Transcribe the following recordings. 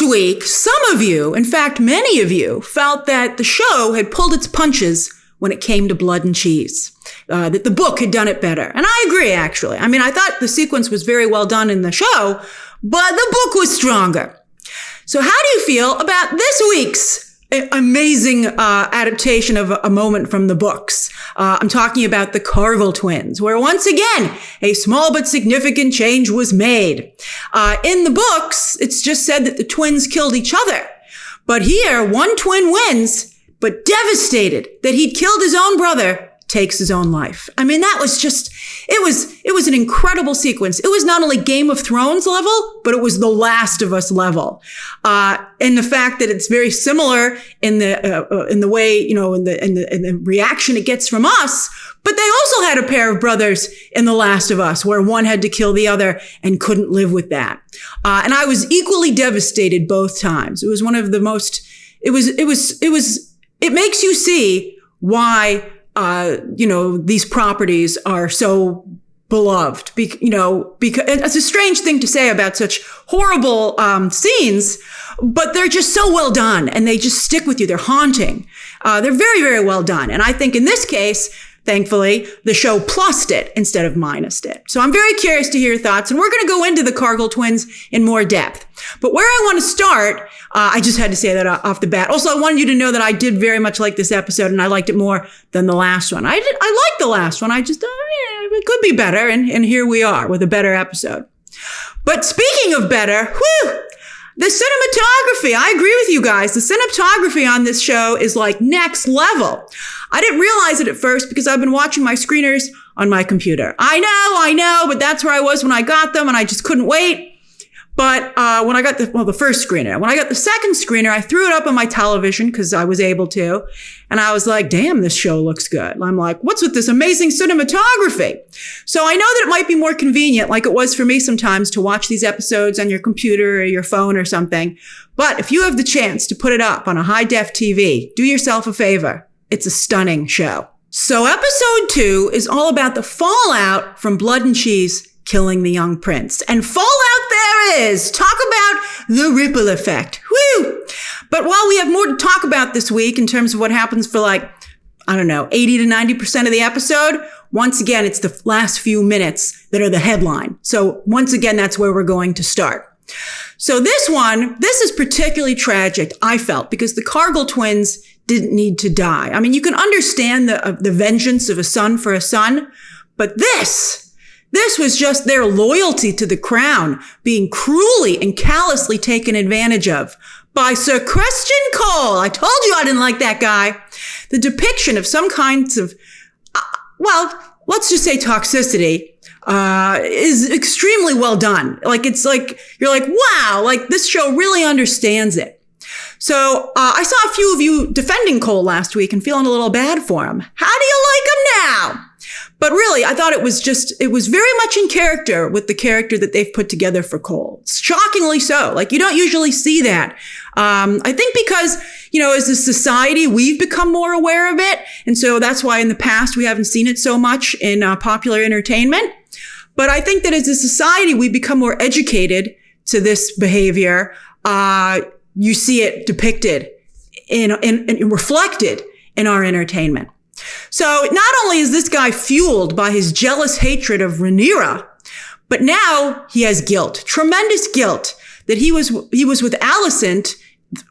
week, some of you, in fact, many of you, felt that the show had pulled its punches when it came to blood and cheese, that the book had done it better. And I agree, actually. I mean, I thought the sequence was very well done in the show, but the book was stronger. So how do you feel about this week's amazing adaptation of a moment from the books? I'm talking about the Cargyll Twins, where once again, a small but significant change was made. In the books, it's just said that the twins killed each other. But here, one twin wins, but devastated that he'd killed his own brother, takes his own life. I mean, that was just, it was an incredible sequence. It was not only Game of Thrones level, but it was The Last of Us level. And the fact that it's very similar in the way, in the reaction it gets from us. But they also had a pair of brothers in The Last of Us where one had to kill the other and couldn't live with that. And I was equally devastated both times. It was one of the most, it makes you see why these properties are so beloved, because it's a strange thing to say about such horrible scenes, but they're just so well done and they just stick with you. They're haunting. They're very, very well done. And I think in this case, thankfully, the show plussed it instead of minused it. So I'm very curious to hear your thoughts, and we're going to go into the Cargyll Twins in more depth. But where I want to start, I just had to say that off the bat. Also, I wanted you to know that I did very much like this episode, and I liked it more than the last one. I liked the last one. I just, it could be better, and here we are with a better episode. But speaking of better, the cinematography, I agree with you guys. The cinematography on this show is like next level. I didn't realize it at first because I've been watching my screeners on my computer. I know, but that's where I was when I got them and I just couldn't wait. But when I got the first screener, when I got the second screener, I threw it up on my television because I was able to. And I was like, damn, this show looks good. And I'm like, what's with this amazing cinematography? So I know that it might be more convenient, like it was for me sometimes, to watch these episodes on your computer or your phone or something. But if you have the chance to put it up on a high-def TV, do yourself a favor. It's a stunning show. So episode 2 is all about the fallout from Blood and Cheese killing the young prince. And fallout there is. Talk about the ripple effect. Woo! But while we have more to talk about this week in terms of what happens for 80 to 90% of the episode, once again, it's the last few minutes that are the headline. So once again, that's where we're going to start. So this is particularly tragic, I felt, because the Cargyll twins didn't need to die. I mean, you can understand the vengeance of a son for a son, but this was just their loyalty to the crown being cruelly and callously taken advantage of by Sir Criston Cole. I told you I didn't like that guy. The depiction of some kinds of, let's just say toxicity, is extremely well done. It's like, you're like, wow, this show really understands it. So, I saw a few of you defending Cole last week and feeling a little bad for him. How do you like him now? But really, I thought it was very much in character with the character that they've put together for Cole. Shockingly so. You don't usually see that. I think because, as a society, we've become more aware of it. And so that's why in the past, we haven't seen it so much in popular entertainment. But I think that as a society, we become more educated to this behavior. You see it depicted and reflected in our entertainment. So not only is this guy fueled by his jealous hatred of Rhaenyra, but now he has guilt, tremendous guilt, that he was with Alicent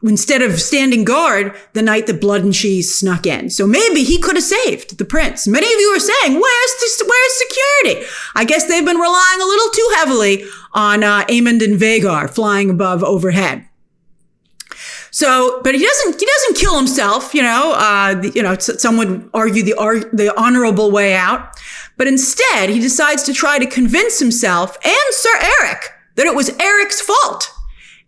instead of standing guard the night that Blood and Cheese snuck in. So maybe he could have saved the prince. Many of you are saying, where's security? I guess they've been relying a little too heavily on Aemond and Vhagar flying above overhead. So, but he doesn't kill himself, some would argue the honorable way out, but instead he decides to try to convince himself and Sir Erryk that it was Erryk's fault.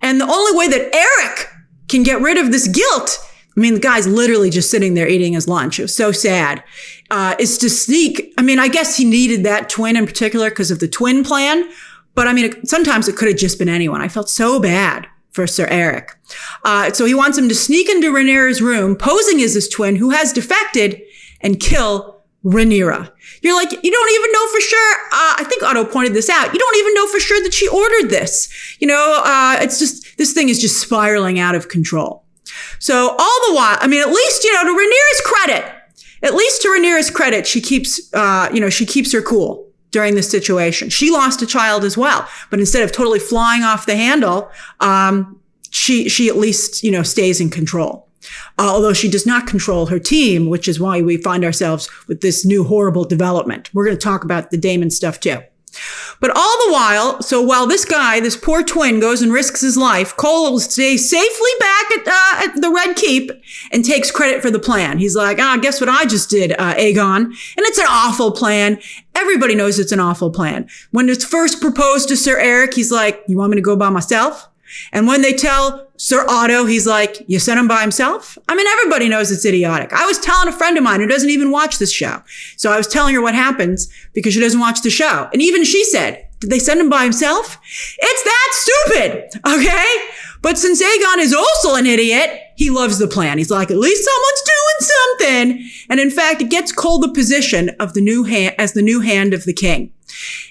And the only way that Erryk can get rid of this guilt, the guy's literally just sitting there eating his lunch. It was so sad, is to sneak. I guess he needed that twin in particular because of the twin plan, but sometimes it could have just been anyone. I felt so bad for Sir Erryk. So he wants him to sneak into Rhaenyra's room, posing as his twin who has defected, and kill Rhaenyra. You're like, you don't even know for sure. I think Otto pointed this out. You don't even know for sure that she ordered this. It's just, this thing is just spiraling out of control. So all the while, I mean, at least, to Rhaenyra's credit, she keeps her cool during this situation. She lost a child as well, but instead of totally flying off the handle, she at least, stays in control. Although she does not control her team, which is why we find ourselves with this new horrible development. We're going to talk about the Daemon stuff too. But all the while, so while this poor twin goes and risks his life, Cole stays safely back at the Red Keep and takes credit for the plan. He's like, guess what I just did, Aegon? And it's an awful plan. Everybody knows it's an awful plan. When it's first proposed to Sir Erryk, he's like, you want me to go by myself? And when they tell Sir Otto, he's like, you sent him by himself? I mean, everybody knows it's idiotic. I was telling a friend of mine who doesn't even watch this show. So I was telling her what happens because she doesn't watch the show. And even she said, did they send him by himself? It's that stupid, okay? But since Aegon is also an idiot, he loves the plan. He's like, at least someone's doing something. And in fact, it gets Cole the position of the new hand as the new hand of the king.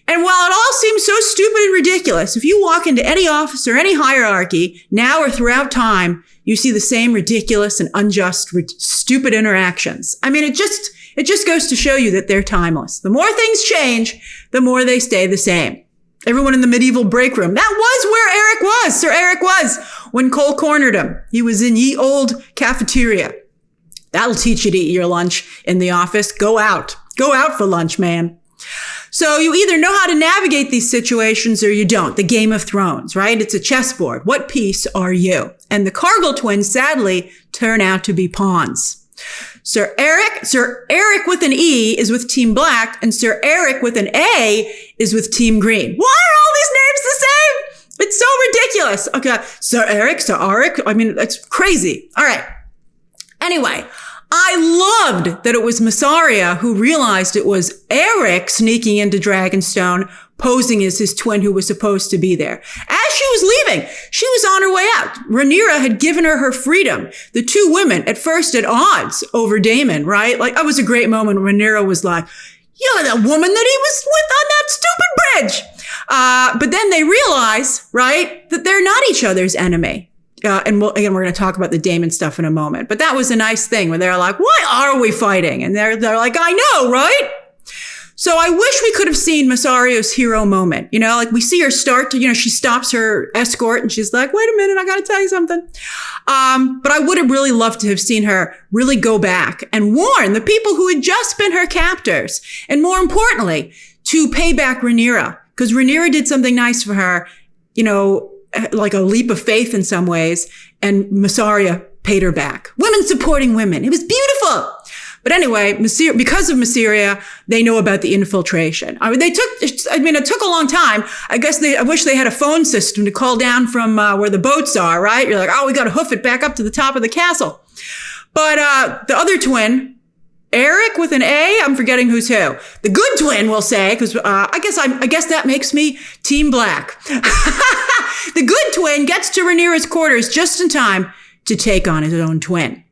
And while it all seems so stupid and ridiculous, if you walk into any office or any hierarchy, now or throughout time, you see the same ridiculous and unjust, stupid interactions. I mean, it just goes to show you that they're timeless. The more things change, the more they stay the same. Everyone in the medieval break room, that was where Sir Erryk was, when Cole cornered him. He was in ye old cafeteria. That'll teach you to eat your lunch in the office. Go out for lunch, man. So you either know how to navigate these situations or you don't. The Game of Thrones, right? It's a chessboard. What piece are you? And the Cargyll Twins, sadly, turn out to be pawns. Sir Erryk with an E is with Team Black, and Sir Erryk with an A is with Team Green. Why are all these names the same? It's so ridiculous. Okay, Sir Erryk, Sir Arryk. I mean, that's crazy. All right. Anyway, I loved that it was Misarya who realized it was Erryk sneaking into Dragonstone, posing as his twin who was supposed to be there. As she was leaving, she was on her way out. Rhaenyra had given her freedom. The two women, at first at odds over Daemon, right? Like, that was a great moment. Rhaenyra was like, you're the woman that he was with on that stupid bridge. But then they realize, right, that they're not each other's enemy. And we're going to talk about the Daemon stuff in a moment. But that was a nice thing where they're like, why are we fighting? And they're like, I know, right? So I wish we could have seen Misarya's hero moment. Like we see her start to, she stops her escort and she's like, wait a minute, I got to tell you something. But I would have really loved to have seen her really go back and warn the people who had just been her captors. And more importantly, to pay back Rhaenyra, because Rhaenyra did something nice for her, like a leap of faith in some ways, and Misarya paid her back. Women supporting women. It was beautiful. But anyway, because of Misarya, they know about the infiltration. It took a long time. I wish they had a phone system to call down from where the boats are, right? You're like, we got to hoof it back up to the top of the castle. But the other twin, Erryk with an A, I'm forgetting who's who. The good twin, we'll say, because I guess that makes me Team Black. The good twin gets to Rhaenyra's quarters just in time to take on his own twin.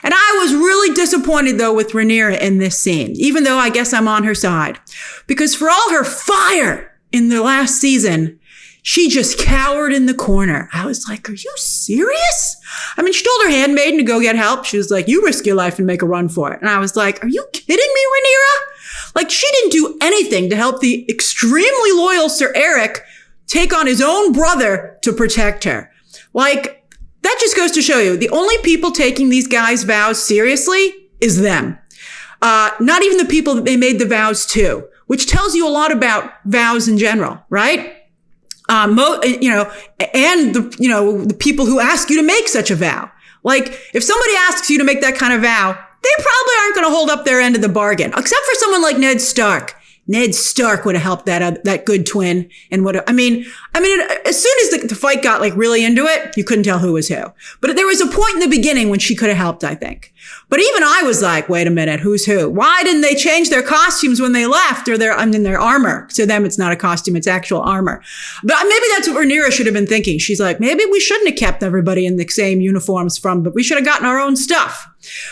And I was really disappointed, though, with Rhaenyra in this scene, even though I guess I'm on her side. Because for all her fire in the last season, she just cowered in the corner. I was like, are you serious? I mean, she told her handmaiden to go get help. She was like, you risk your life and make a run for it. And I was like, are you kidding me, Rhaenyra? Like, she didn't do anything to help the extremely loyal Sir Erryk take on his own brother to protect her. Like, that just goes to show you, the only people taking these guys' vows seriously is them. Not even the people that they made the vows to, which tells you a lot about vows in general, right? And the people who ask you to make such a vow. Like, if somebody asks you to make that kind of vow, they probably aren't going to hold up their end of the bargain, except for someone like Ned Stark. Ned Stark would have helped that good twin. And as soon as the fight got like really into it, you couldn't tell who was who. But there was a point in the beginning when she could have helped, I think. But even I was like, wait a minute, who's who? Why didn't they change their costumes when they left, or their armor? To them, it's not a costume, it's actual armor. But maybe that's what Rhaenyra should have been thinking. She's like, maybe we shouldn't have kept everybody in the same uniforms but we should have gotten our own stuff.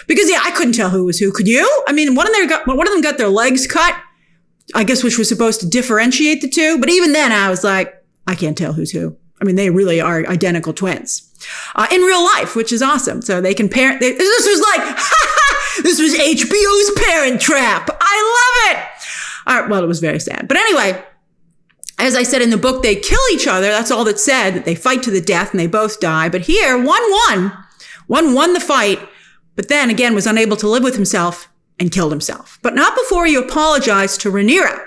Because I couldn't tell who was who. Could you? I mean, one of them got their legs cut, I guess, which was supposed to differentiate the two. But even then, I was like, I can't tell who's who. I mean, they really are identical twins in real life, which is awesome. So they can parent. This was like, this was HBO's Parent Trap. I love it. All right, well, it was very sad. But anyway, as I said in the book, they kill each other. That's all that's said. That they fight to the death and they both die. But here, one won the fight, but then again was unable to live with himself and killed himself. But not before he apologized to Rhaenyra.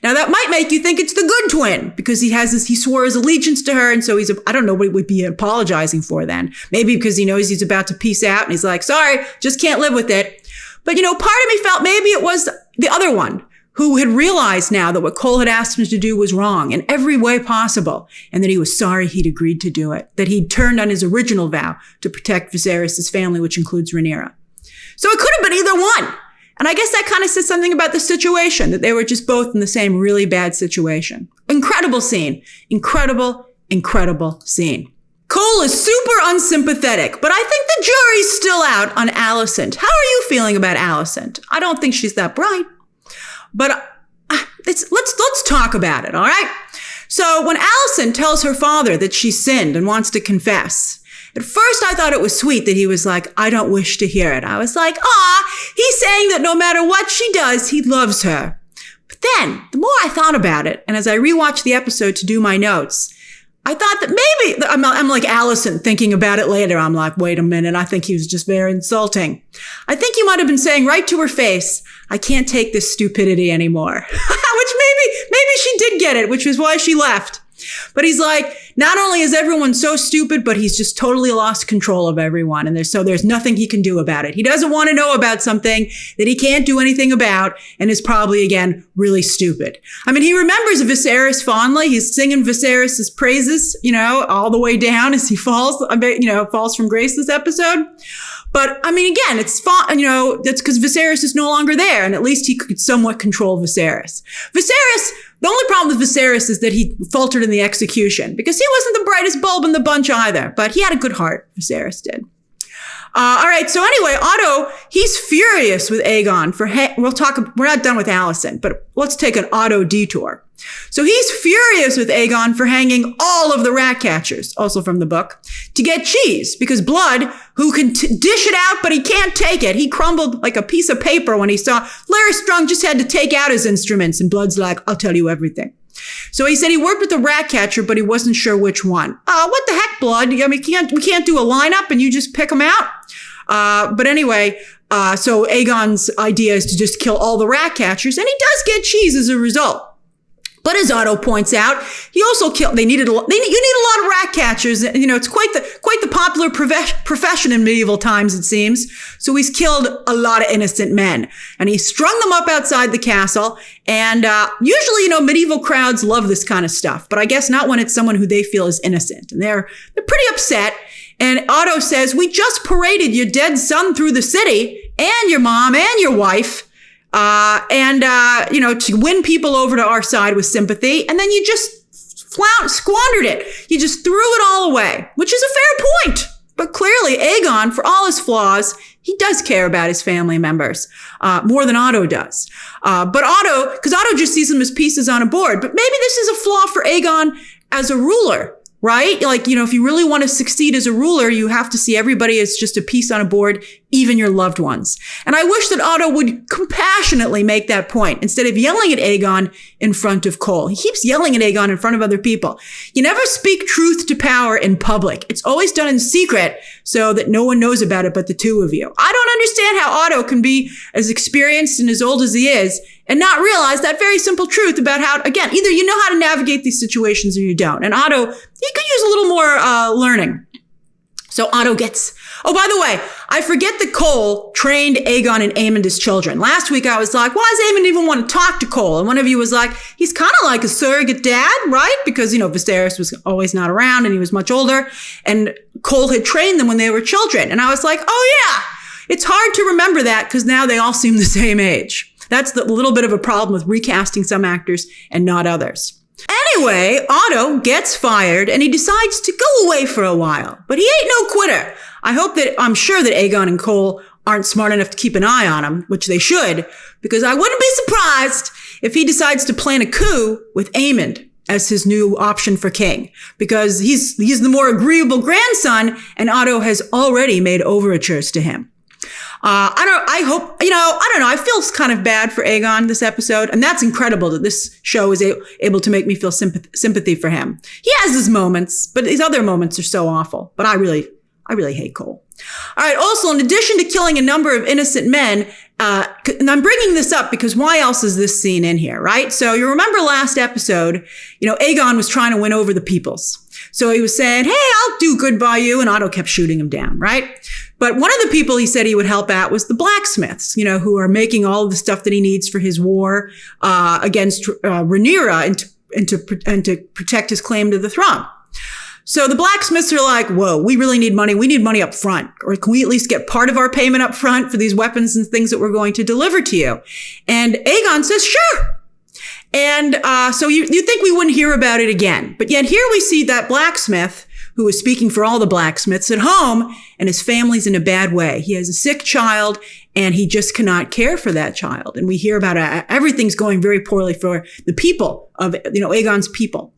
Now that might make you think it's the good twin, because he swore his allegiance to her, and so I don't know what he would be apologizing for then. Maybe because he knows he's about to peace out and he's like, sorry, just can't live with it. But part of me felt maybe it was the other one who had realized now that what Cole had asked him to do was wrong in every way possible, and that he was sorry he'd agreed to do it, that he'd turned on his original vow to protect Viserys' family, which includes Rhaenyra. So it could have been either one. And I guess that kind of says something about the situation, that they were just both in the same really bad situation. Incredible scene. Incredible scene. Cole is super unsympathetic, but I think the jury's still out on Alicent. How are you feeling about Alicent? I don't think she's that bright, but let's talk about it, all right? So when Alicent tells her father that she sinned and wants to confess, at first, I thought it was sweet that he was like, I don't wish to hear it. I was like, he's saying that no matter what she does, he loves her. But then, the more I thought about it, and as I rewatched the episode to do my notes, I thought that maybe, I'm like Alicent thinking about it later. I'm like, wait a minute, I think he was just very insulting. I think he might have been saying right to her face, I can't take this stupidity anymore. Which maybe she did get it, which was why she left. But he's like, not only is everyone so stupid, but he's just totally lost control of everyone. And there's nothing he can do about it. He doesn't want to know about something that he can't do anything about, and is probably, again, really stupid. I mean, he remembers Viserys fondly. He's singing Viserys' praises, all the way down as he falls, falls from grace this episode. But I mean, again, it's fun, that's because Viserys is no longer there, and at least he could somewhat control Viserys. The only problem with Viserys is that he faltered in the execution, because he wasn't the brightest bulb in the bunch either, but he had a good heart, Viserys did. All right, so anyway, Otto, he's furious with Aegon we're not done with Alicent, but let's take an Otto detour. So he's furious with Aegon for hanging all of the rat catchers, also from the book, to get cheese, because Blood, who can dish it out, but he can't take it. He crumbled like a piece of paper when he saw Larys Strong just had to take out his instruments, and Blood's like, I'll tell you everything. So he said he worked with the rat catcher, but he wasn't sure which one. What the heck, Blood? I mean, we can't do a lineup and you just pick them out? But anyway, so Aegon's idea is to just kill all the rat catchers, and he does get cheese as a result. But as Otto points out, he also you need a lot of rat catchers. It's quite the popular profession in medieval times, it seems. So he's killed a lot of innocent men, and he strung them up outside the castle. And usually, medieval crowds love this kind of stuff, but I guess not when it's someone who they feel is innocent, and they're pretty upset. And Otto says, we just paraded your dead son through the city, and your mom and your wife, to win people over to our side with sympathy. And then you just squandered it. You just threw it all away, which is a fair point. But clearly Aegon, for all his flaws, he does care about his family members, more than Otto does. Because Otto just sees them as pieces on a board. But maybe this is a flaw for Aegon as a ruler. Right? If you really want to succeed as a ruler, you have to see everybody as just a piece on a board, even your loved ones. And I wish that Otto would compassionately make that point instead of yelling at Aegon in front of Cole. He keeps yelling at Aegon in front of other people. You never speak truth to power in public. It's always done in secret so that no one knows about it but the two of you. I don't understand how Otto can be as experienced and as old as he is and not realize that very simple truth about how, again, either you know how to navigate these situations or you don't. And Otto, he could use a little more learning. So Otto gets Oh, by the way, I forget that Cole trained Aegon and Aemond as children. Last week I was like, why does Aemond even want to talk to Cole? And one of you was like, he's kind of like a surrogate dad, right? Because, Viserys was always not around and he was much older. And Cole had trained them when they were children. And I was like, oh yeah, it's hard to remember that because now they all seem the same age. That's the little bit of a problem with recasting some actors and not others. Anyway, Otto gets fired and he decides to go away for a while, but he ain't no quitter. I'm sure that Aegon and Cole aren't smart enough to keep an eye on him, which they should, because I wouldn't be surprised if he decides to plan a coup with Aemond as his new option for king, because he's the more agreeable grandson and Otto has already made overtures to him. I don't know. I feel kind of bad for Aegon this episode. And that's incredible that this show is able to make me feel sympathy for him. He has his moments, but his other moments are so awful. But I really hate Cole. All right. Also, in addition to killing a number of innocent men, and I'm bringing this up because why else is this scene in here, right? So you remember last episode, Aegon was trying to win over the peoples. So he was saying, hey, I'll do good by you. And Otto kept shooting him down, right? But one of the people he said he would help out was the Blacksmiths, who are making all of the stuff that he needs for his war against Rhaenyra and to protect his claim to the throne. So the Blacksmiths are like, whoa, we really need money. We need money up front. Or can we at least get part of our payment up front for these weapons and things that we're going to deliver to you? And Aegon says, sure. And so you think we wouldn't hear about it again. But yet here we see that blacksmith who is speaking for all the blacksmiths at home, and his family's in a bad way. He has a sick child, and he just cannot care for that child. And we hear about everything's going very poorly for the people of, Aegon's people.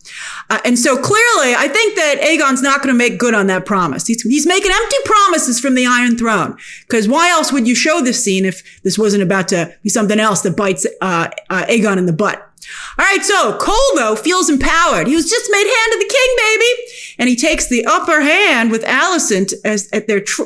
And so clearly, I think that Aegon's not going to make good on that promise. He's making empty promises from the Iron Throne. Because why else would you show this scene if this wasn't about to be something else that bites Aegon in the butt? All right, so Cole, though, feels empowered. He was just made hand of the king, baby. And he takes the upper hand with Alicent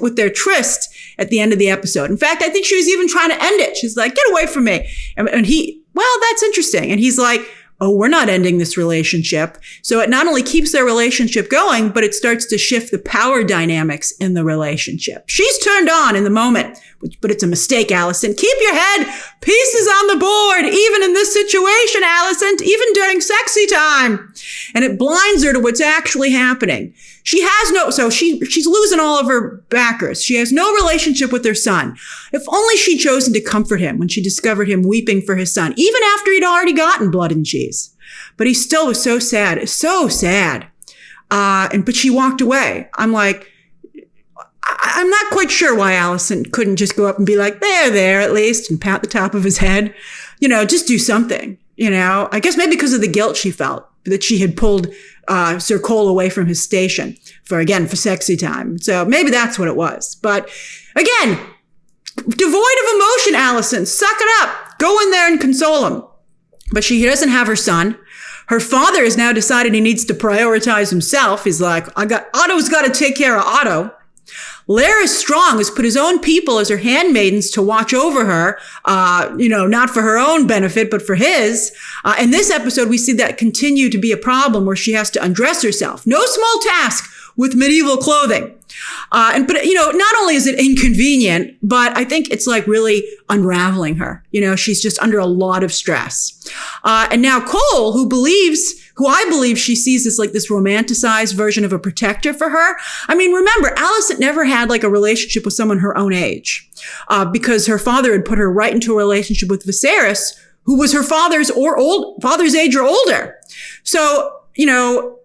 with their tryst at the end of the episode. In fact, I think she was even trying to end it. She's like, get away from me. And that's interesting. And he's like, oh, we're not ending this relationship. So it not only keeps their relationship going, but it starts to shift the power dynamics in the relationship. She's turned on in the moment, but it's a mistake, Alicent. Keep your head. Peace is on the board, even in this situation, Alicent, even during sexy time. And it blinds her to what's actually happening. She's losing all of her backers. She has no relationship with her son. If only she'd chosen to comfort him when she discovered him weeping for his son, even after he'd already gotten blood and cheese. But he still was so sad, so sad. But she walked away. I'm like, I'm not quite sure why Alicent couldn't just go up and be like, there, at least, and pat the top of his head. Just do something, I guess maybe because of the guilt she felt that she had pulled Sir Cole away from his station for sexy time. So maybe that's what it was. But again, devoid of emotion, Alicent, suck it up. Go in there and console him. But she doesn't have her son. Her father has now decided he needs to prioritize himself. He's like, Otto's got to take care of Otto. Larys Strong has put his own people as her handmaidens to watch over her, not for her own benefit, but for his. In this episode, we see that continue to be a problem where she has to undress herself. No small task with medieval clothing. But not only is it inconvenient, but I think it's like really unraveling her. She's just under a lot of stress. And now Cole, who I believe she sees as like this romanticized version of a protector for her. I mean, remember, Alicent never had like a relationship with someone her own age, because her father had put her right into a relationship with Viserys, who was her father's age or older. So, the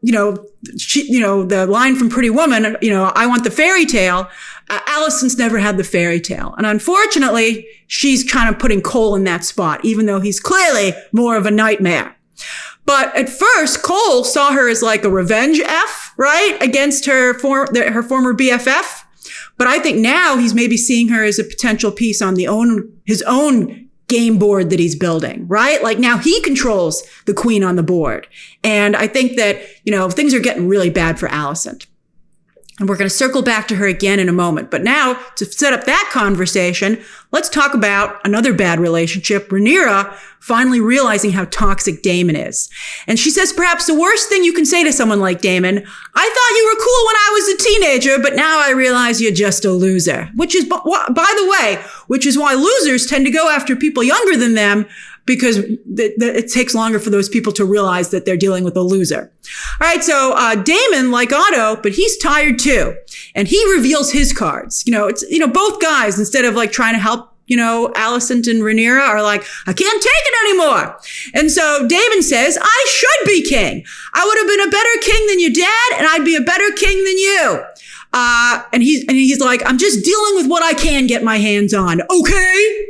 line from Pretty Woman, I want the fairy tale. Alicent's never had the fairy tale. And unfortunately, she's kind of putting Cole in that spot, even though he's clearly more of a nightmare. But at first, Cole saw her as like a revenge F, right? Against her former BFF. But I think now he's maybe seeing her as a potential piece on his own game board that he's building, right? Like now he controls the queen on the board. And I think that, things are getting really bad for Alicent. And we're going to circle back to her again in a moment. But now, to set up that conversation, let's talk about another bad relationship, Rhaenyra finally realizing how toxic Daemon is. And she says, perhaps the worst thing you can say to someone like Daemon, I thought you were cool when I was a teenager, but now I realize you're just a loser. Which is, by the way, which is why losers tend to go after people younger than them, because it takes longer for those people to realize that they're dealing with a loser. All right, so Daemon, like Otto, but he's tired too. And he reveals his cards. It's both guys, instead of like trying to help, Alicent and Rhaenyra, are like, I can't take it anymore. And so Daemon says, I should be king. I would have been a better king than your dad, and I'd be a better king than you. And he's like, I'm just dealing with what I can get my hands on. Okay.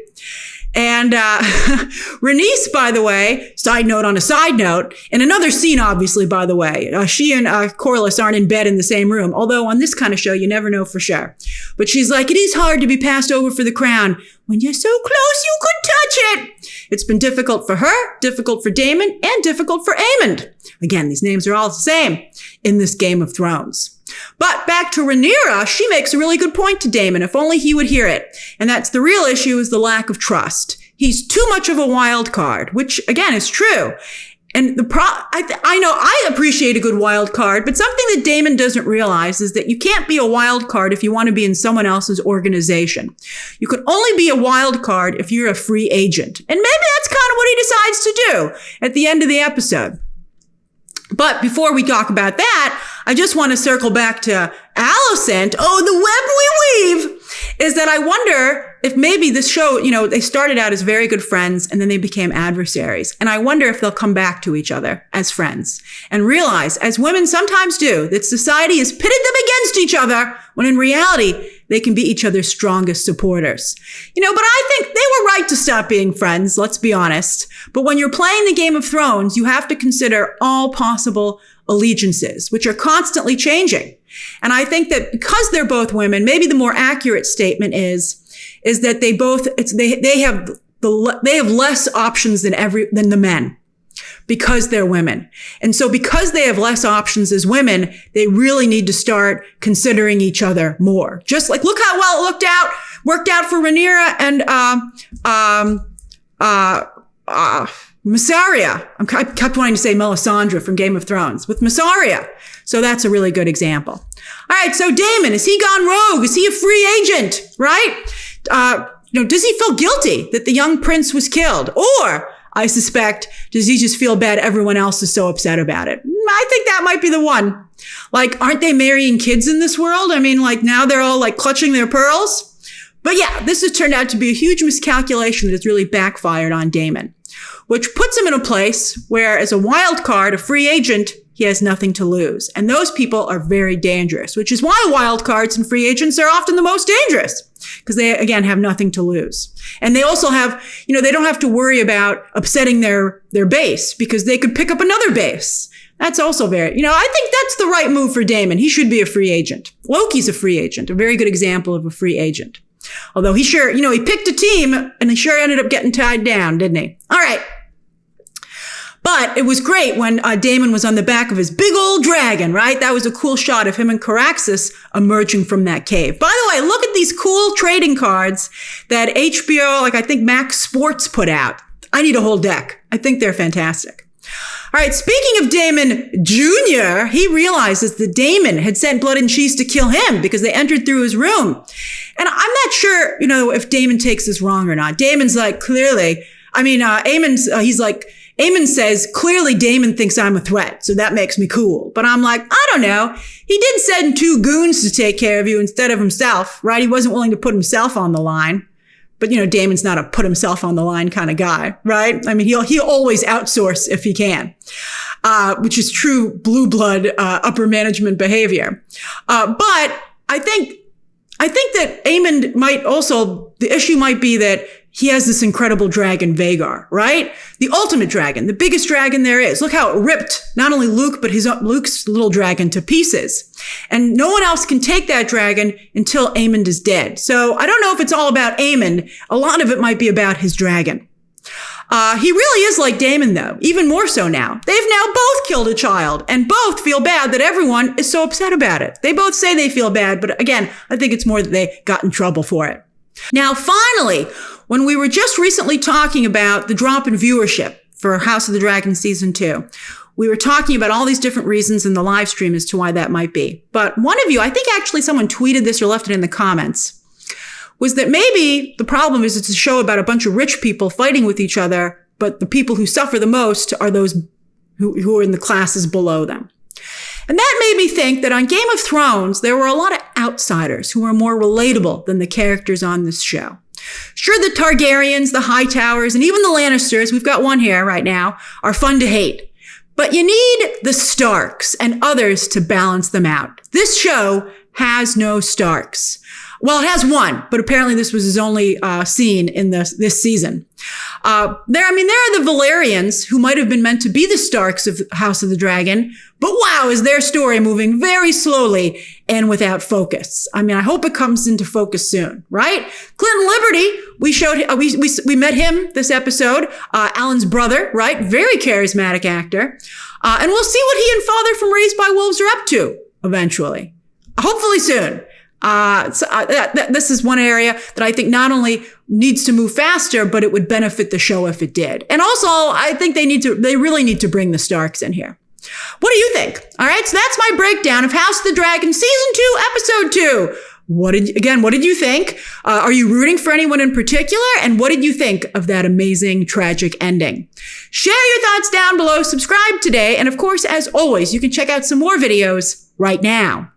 And Rhaenys, by the way, side note on a side note, in another scene, obviously, by the way, she and Corlys aren't in bed in the same room, although on this kind of show, you never know for sure. But she's like, it is hard to be passed over for the crown. When you're so close, you could touch it. It's been difficult for her, difficult for Daemon, and difficult for Aemond. Again, these names are all the same in this Game of Thrones. But back to Rhaenyra, she makes a really good point to Daemon, if only he would hear it. And that's the real issue, is the lack of trust. He's too much of a wild card, which again is true. And I know I appreciate a good wild card, but something that Daemon doesn't realize is that you can't be a wild card if you want to be in someone else's organization. You can only be a wild card if you're a free agent. And maybe that's kind of what he decides to do at the end of the episode. But before we talk about that, I just want to circle back to Alicent. Oh, the web we weave! Is that I wonder if maybe this show, they started out as very good friends and then they became adversaries. And I wonder if they'll come back to each other as friends and realize, as women sometimes do, that society has pitted them against each other when in reality, they can be each other's strongest supporters. But I think they were right to stop being friends, let's be honest. But when you're playing the Game of Thrones, you have to consider all possible allegiances, which are constantly changing. And I think that because they're both women, maybe the more accurate statement is that they have less options than the men, because they're women. And so because they have less options as women, they really need to start considering each other more. Just like, look how well it worked out for Rhaenyra and Misarya. I kept wanting to say Melisandre from Game of Thrones with Misarya. So that's a really good example. All right. So Daemon, has he gone rogue? Is he a free agent? Right? Does he feel guilty that the young prince was killed? Or, I suspect, does he just feel bad everyone else is so upset about it? I think that might be the one. Like, aren't they marrying kids in this world? I mean, like, now they're all like clutching their pearls. But yeah, this has turned out to be a huge miscalculation that has really backfired on Daemon, which puts him in a place where, as a wild card, a free agent, he has nothing to lose. And those people are very dangerous, which is why wild cards and free agents are often the most dangerous, because they, again, have nothing to lose. And they also have, they don't have to worry about upsetting their base, because they could pick up another base. That's also very, I think that's the right move for Daemon. He should be a free agent. Loki's a free agent, a very good example of a free agent. Although he sure, he picked a team and he sure ended up getting tied down, didn't he? All right. But it was great when Daemon was on the back of his big old dragon, right? That was a cool shot of him and Caraxes emerging from that cave. By the way, look at these cool trading cards that HBO, I think Max Sports put out. I need a whole deck. I think they're fantastic. All right, speaking of Daemon Jr., he realizes that Daemon had sent Blood and Cheese to kill him because they entered through his room. And I'm not sure, if Daemon takes this wrong or not. Daemon's like, clearly, Aemond says, clearly Daemon thinks I'm a threat, so that makes me cool. But I'm like, I don't know. He did send 2 goons to take care of you instead of himself, right? He wasn't willing to put himself on the line. But, Daemon's not a put himself on the line kind of guy, right? I mean, he'll always outsource if he can, which is true blue blood, upper management behavior. But I think that Aemond might also, the issue might be that he has this incredible dragon, Vhagar, right? The ultimate dragon, the biggest dragon there is. Look how it ripped not only Luke, but Luke's little dragon to pieces. And no one else can take that dragon until Aemond is dead. So I don't know if it's all about Aemond. A lot of it might be about his dragon. He really is like Daemon, though, even more so now. They've now both killed a child and both feel bad that everyone is so upset about it. They both say they feel bad, but again, I think it's more that they got in trouble for it. Now, finally, when we were just recently talking about the drop in viewership for House of the Dragon Season 2, we were talking about all these different reasons in the live stream as to why that might be. But one of you, I think actually someone tweeted this or left it in the comments, was that maybe the problem is it's a show about a bunch of rich people fighting with each other, but the people who suffer the most are those who are in the classes below them. And that made me think that on Game of Thrones, there were a lot of outsiders who were more relatable than the characters on this show. Sure, the Targaryens, the Hightowers, and even the Lannisters, we've got one here right now, are fun to hate. But you need the Starks and others to balance them out. This show has no Starks. Well, it has one, but apparently this was his only scene in this season. There are the Valyrians, who might have been meant to be the Starks of House of the Dragon, but wow, is their story moving very slowly and without focus. I hope it comes into focus soon, right? Clinton Liberty, we met him this episode, Alan's brother, right? Very charismatic actor. And we'll see what he and Father from Raised by Wolves are up to eventually. Hopefully soon. This is one area that I think not only needs to move faster, but it would benefit the show if it did. And also, I think they really need to bring the Starks in here. What do you think? All right. So that's my breakdown of House of the Dragon Season 2, Episode 2. What did you think? Are you rooting for anyone in particular? And what did you think of that amazing, tragic ending? Share your thoughts down below. Subscribe today. And of course, as always, you can check out some more videos right now.